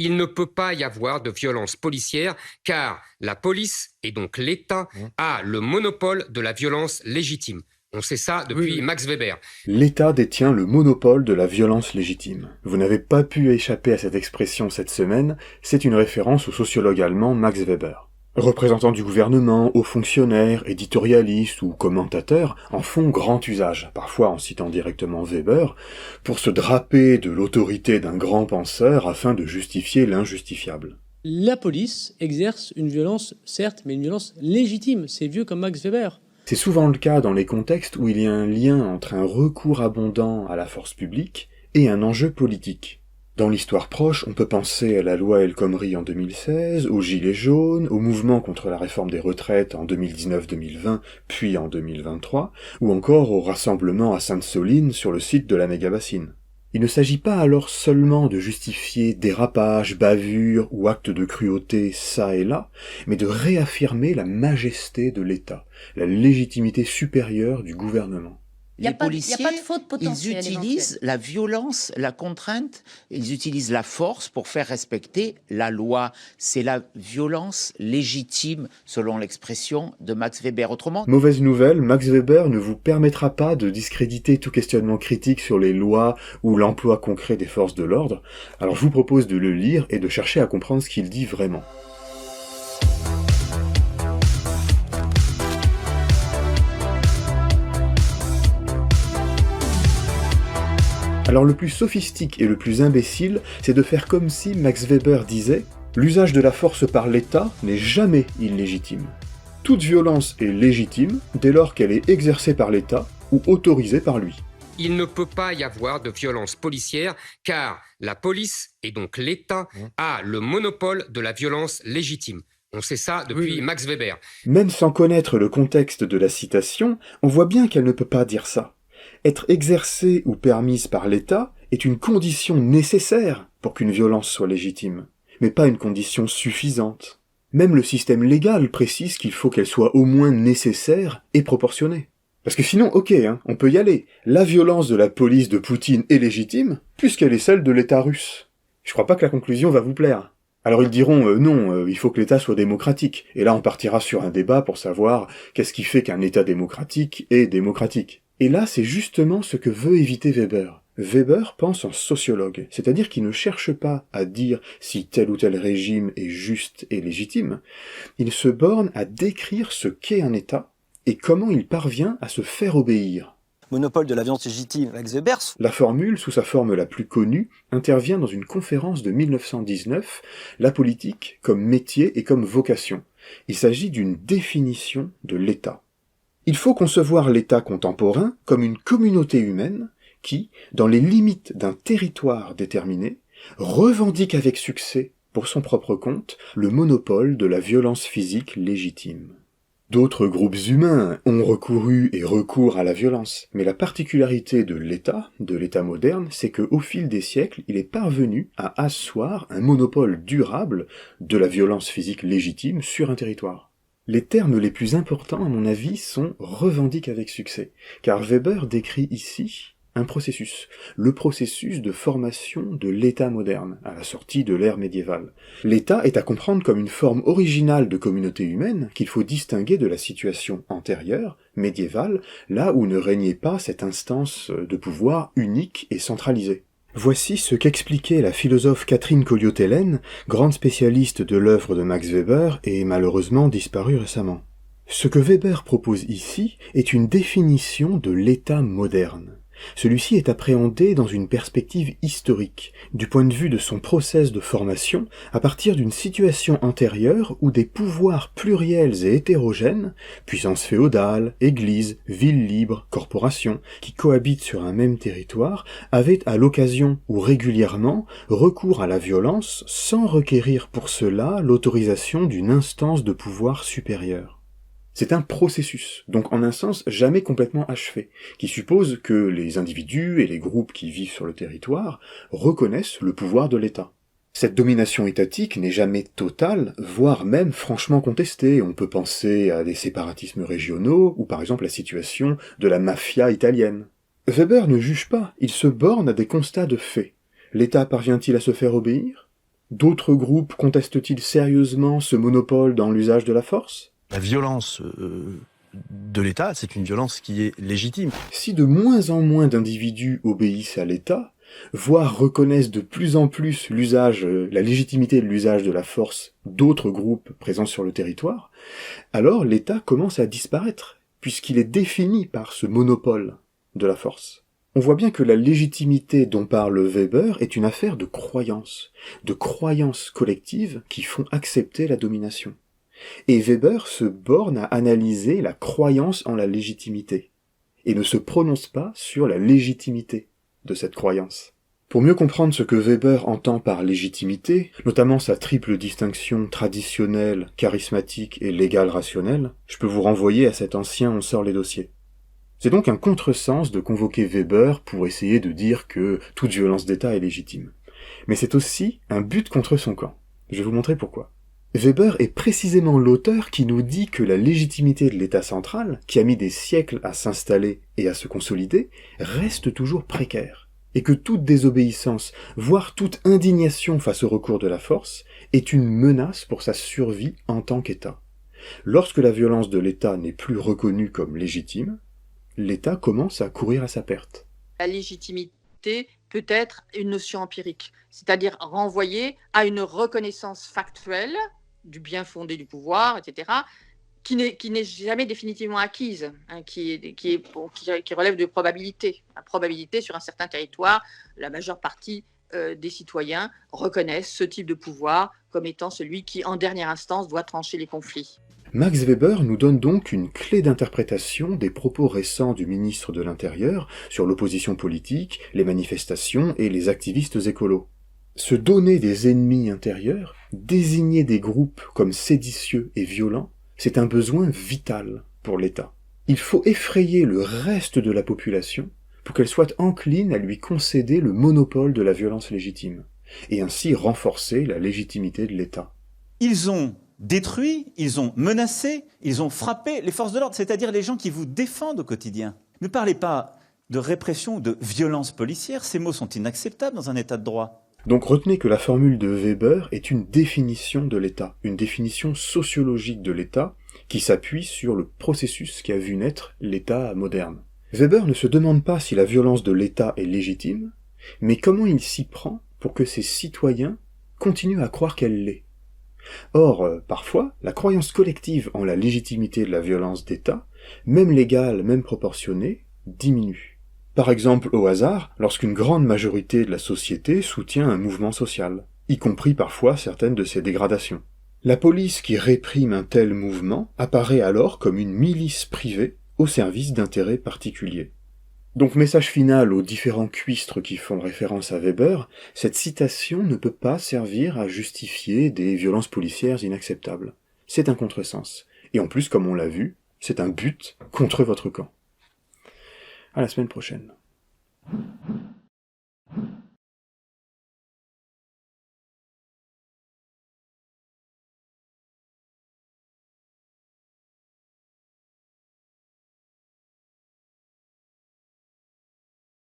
Il ne peut pas y avoir de violence policière car la police, et donc l'État, a le monopole de la violence légitime. On sait ça depuis Max Weber. L'État détient le monopole de la violence légitime. Vous n'avez pas pu échapper à cette expression cette semaine, c'est une référence au sociologue allemand Max Weber. Représentants du gouvernement, hauts fonctionnaires, éditorialistes ou commentateurs en font grand usage, parfois en citant directement Weber, pour se draper de l'autorité d'un grand penseur afin de justifier l'injustifiable. La police exerce une violence, certes, mais une violence légitime. C'est vieux comme Max Weber. C'est souvent le cas dans les contextes où il y a un lien entre un recours abondant à la force publique et un enjeu politique. Dans l'histoire proche, on peut penser à la loi El Khomri en 2016, aux Gilets jaunes, au mouvement contre la réforme des retraites en 2019-2020, puis en 2023, ou encore au rassemblement à Sainte-Soline sur le site de la méga-bassine. Il ne s'agit pas alors seulement de justifier dérapages, bavures ou actes de cruauté ça et là, mais de réaffirmer la majesté de l'État, la légitimité supérieure du gouvernement. Les policiers, y a pas de faute ils utilisent la violence, la contrainte, ils utilisent la force pour faire respecter la loi. C'est la violence légitime, selon l'expression de Max Weber. Autrement, mauvaise nouvelle, Max Weber ne vous permettra pas de discréditer tout questionnement critique sur les lois ou l'emploi concret des forces de l'ordre, alors je vous propose de le lire et de chercher à comprendre ce qu'il dit vraiment. Alors le plus sophistique et le plus imbécile, c'est de faire comme si Max Weber disait « L'usage de la force par l'État n'est jamais illégitime. Toute violence est légitime dès lors qu'elle est exercée par l'État ou autorisée par lui. » Il ne peut pas y avoir de violence policière car la police, et donc l'État, a le monopole de la violence légitime. On sait ça depuis Max Weber. Même sans connaître le contexte de la citation, on voit bien qu'elle ne peut pas dire ça. Être exercée ou permise par l'État est une condition nécessaire pour qu'une violence soit légitime, mais pas une condition suffisante. Même le système légal précise qu'il faut qu'elle soit au moins nécessaire et proportionnée. Parce que sinon, ok, on peut y aller. La violence de la police de Poutine est légitime, puisqu'elle est celle de l'État russe. Je crois pas que la conclusion va vous plaire. Alors ils diront non, il faut que l'État soit démocratique. Et là on partira sur un débat pour savoir qu'est-ce qui fait qu'un État démocratique est démocratique. Et là, c'est justement ce que veut éviter Weber. Weber pense en sociologue, c'est-à-dire qu'il ne cherche pas à dire si tel ou tel régime est juste et légitime, il se borne à décrire ce qu'est un État et comment il parvient à se faire obéir. Monopole de la violence légitime avec Weber. La formule, sous sa forme la plus connue, intervient dans une conférence de 1919, La politique comme métier et comme vocation. Il s'agit d'une définition de l'État. Il faut concevoir l'État contemporain comme une communauté humaine qui, dans les limites d'un territoire déterminé, revendique avec succès, pour son propre compte, le monopole de la violence physique légitime. D'autres groupes humains ont recouru et recourent à la violence, mais la particularité de l'État moderne, c'est qu'au fil des siècles, il est parvenu à asseoir un monopole durable de la violence physique légitime sur un territoire. Les termes les plus importants, à mon avis, sont « revendique avec succès », car Weber décrit ici un processus, le processus de formation de l'État moderne, à la sortie de l'ère médiévale. L'État est à comprendre comme une forme originale de communauté humaine qu'il faut distinguer de la situation antérieure, médiévale, là où ne régnait pas cette instance de pouvoir unique et centralisée. Voici ce qu'expliquait la philosophe Catherine Colliot-Hélène, grande spécialiste de l'œuvre de Max Weber et malheureusement disparue récemment. Ce que Weber propose ici est une définition de l'État moderne. Celui-ci est appréhendé dans une perspective historique, du point de vue de son process de formation, à partir d'une situation antérieure où des pouvoirs pluriels et hétérogènes, puissance féodale, église, ville libre, corporation, qui cohabitent sur un même territoire, avaient à l'occasion ou régulièrement recours à la violence sans requérir pour cela l'autorisation d'une instance de pouvoir supérieure. C'est un processus, donc en un sens jamais complètement achevé, qui suppose que les individus et les groupes qui vivent sur le territoire reconnaissent le pouvoir de l'État. Cette domination étatique n'est jamais totale, voire même franchement contestée. On peut penser à des séparatismes régionaux, ou par exemple la situation de la mafia italienne. Weber ne juge pas, il se borne à des constats de faits. L'État parvient-il à se faire obéir ? D'autres groupes contestent-ils sérieusement ce monopole dans l'usage de la force? La violence de l'État, c'est une violence qui est légitime. Si de moins en moins d'individus obéissent à l'État, voire reconnaissent de plus en plus la légitimité de l'usage de la force d'autres groupes présents sur le territoire, alors l'État commence à disparaître, puisqu'il est défini par ce monopole de la force. On voit bien que la légitimité dont parle Weber est une affaire de croyances collectives qui font accepter la domination. Et Weber se borne à analyser la croyance en la légitimité, et ne se prononce pas sur la légitimité de cette croyance. Pour mieux comprendre ce que Weber entend par légitimité, notamment sa triple distinction traditionnelle, charismatique et légale rationnelle, je peux vous renvoyer à cet ancien On sort les dossiers. C'est donc un contresens de convoquer Weber pour essayer de dire que toute violence d'État est légitime. Mais c'est aussi un but contre son camp. Je vais vous montrer pourquoi. Weber est précisément l'auteur qui nous dit que la légitimité de l'État central, qui a mis des siècles à s'installer et à se consolider, reste toujours précaire, et que toute désobéissance, voire toute indignation face au recours de la force, est une menace pour sa survie en tant qu'État. Lorsque la violence de l'État n'est plus reconnue comme légitime, l'État commence à courir à sa perte. La légitimité peut être une notion empirique, c'est-à-dire renvoyée à une reconnaissance factuelle du bien fondé du pouvoir, etc., qui n'est jamais définitivement acquise, hein, qui relève de probabilité. La probabilité sur un certain territoire, la majeure partie des citoyens reconnaissent ce type de pouvoir comme étant celui qui, en dernière instance, doit trancher les conflits. Max Weber nous donne donc une clé d'interprétation des propos récents du ministre de l'Intérieur sur l'opposition politique, les manifestations et les activistes écolos. Se donner des ennemis intérieurs, désigner des groupes comme séditieux et violents, c'est un besoin vital pour l'État. Il faut effrayer le reste de la population pour qu'elle soit encline à lui concéder le monopole de la violence légitime, et ainsi renforcer la légitimité de l'État. Ils ont détruit, ils ont menacé, ils ont frappé les forces de l'ordre, c'est-à-dire les gens qui vous défendent au quotidien. Ne parlez pas de répression ou de violence policière, ces mots sont inacceptables dans un État de droit. Donc retenez que la formule de Weber est une définition de l'État, une définition sociologique de l'État qui s'appuie sur le processus qui a vu naître l'État moderne. Weber ne se demande pas si la violence de l'État est légitime, mais comment il s'y prend pour que ses citoyens continuent à croire qu'elle l'est. Or, parfois, la croyance collective en la légitimité de la violence d'État, même légale, même proportionnée, diminue. Par exemple, au hasard, lorsqu'une grande majorité de la société soutient un mouvement social, y compris parfois certaines de ses dégradations. La police qui réprime un tel mouvement apparaît alors comme une milice privée au service d'intérêts particuliers. Donc, message final aux différents cuistres qui font référence à Weber, cette citation ne peut pas servir à justifier des violences policières inacceptables. C'est un contresens. Et en plus, comme on l'a vu, c'est un but contre votre camp. À la semaine prochaine.